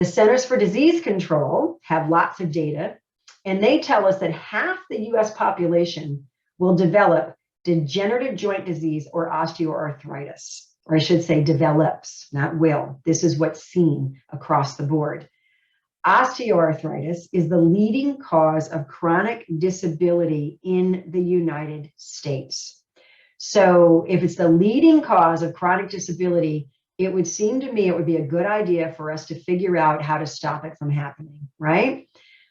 The Centers for Disease Control have lots of data, and they tell us that half the US population will develop degenerative joint disease or osteoarthritis, or I should say develops, not will. This is what's seen across the board. Osteoarthritis is the leading cause of chronic disability in the United States. So if it's the leading cause of chronic disability, it would seem to me it would be a good idea for us to figure out how to stop it from happening, right?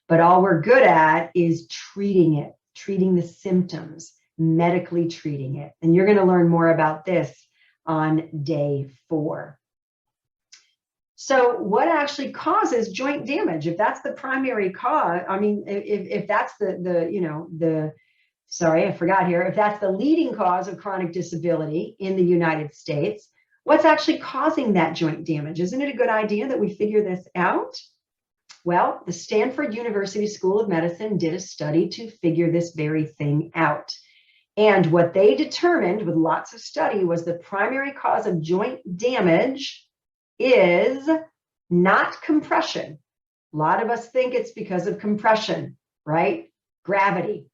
But all we're good at is treating it, treating the symptoms, medically treating it. And you're going to learn more about this on day 4. So what actually causes joint damage? If that's the primary cause, I mean, if that's sorry, I forgot here. If that's the leading cause of chronic disability in the United States, what's actually causing that joint damage? Isn't it a good idea that we figure this out? Well, the Stanford University School of Medicine did a study to figure this very thing out. And what they determined with lots of study was the primary cause of joint damage is not compression. A lot of us think it's because of compression, right? Gravity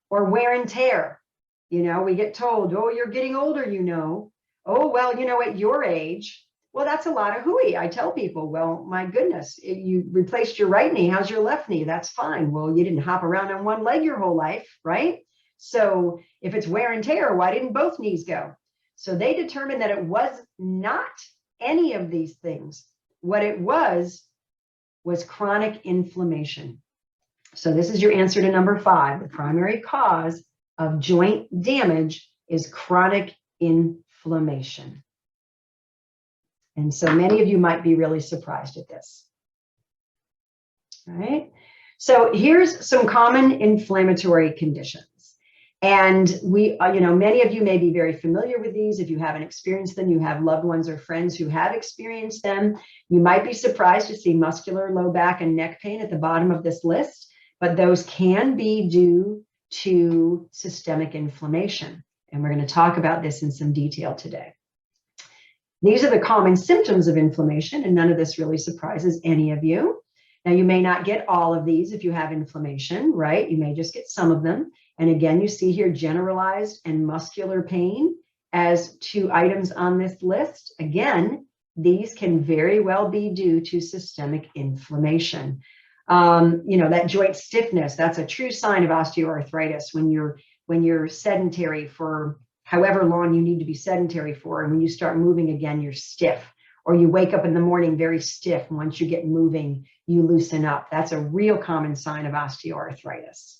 or wear and tear. You know, we get told, oh, you're getting older, you know. Oh, well, you know, at your age, well, that's a lot of hooey. I tell people, well, my goodness, you replaced your right knee. How's your left knee? That's fine. Well, you didn't hop around on one leg your whole life, right? So if it's wear and tear, why didn't both knees go? So they determined that it was not any of these things. What it was chronic inflammation. So this is your answer to number 5. The primary cause of joint damage is chronic inflammation. And so many of you might be really surprised at this. All right. So here's some common inflammatory conditions. And we, many of you may be very familiar with these. If you haven't experienced them, you have loved ones or friends who have experienced them. You might be surprised to see muscular, low back, and neck pain at the bottom of this list, but those can be due to systemic inflammation. And we're going to talk about this in some detail today. These are the common symptoms of inflammation, and none of this really surprises any of you. Now, you may not get all of these if you have inflammation, right? You may just get some of them. And again, you see here generalized and muscular pain as 2 items on this list. Again, these can very well be due to systemic inflammation. That joint stiffness, that's a true sign of osteoarthritis when you're sedentary for however long you need to be sedentary for. And when you start moving again, you're stiff. Or you wake up in the morning very stiff. And once you get moving, you loosen up. That's a real common sign of osteoarthritis.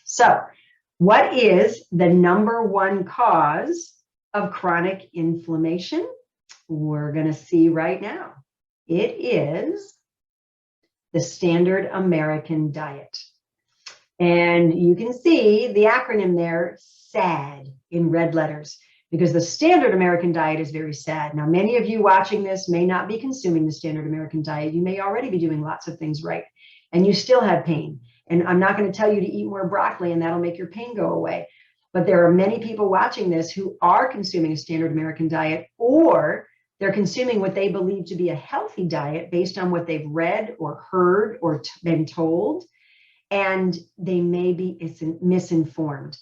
So what is the number 1 cause of chronic inflammation? We're going to see right now. It is the standard American diet. And you can see the acronym there, SAD, in red letters, because the standard American diet is very sad. Now, many of you watching this may not be consuming the standard American diet. You may already be doing lots of things right, and you still have pain. And I'm not going to tell you to eat more broccoli and that'll make your pain go away. But there are many people watching this who are consuming a standard American diet, or they're consuming what they believe to be a healthy diet based on what they've read or heard or been told. And they may be misinformed.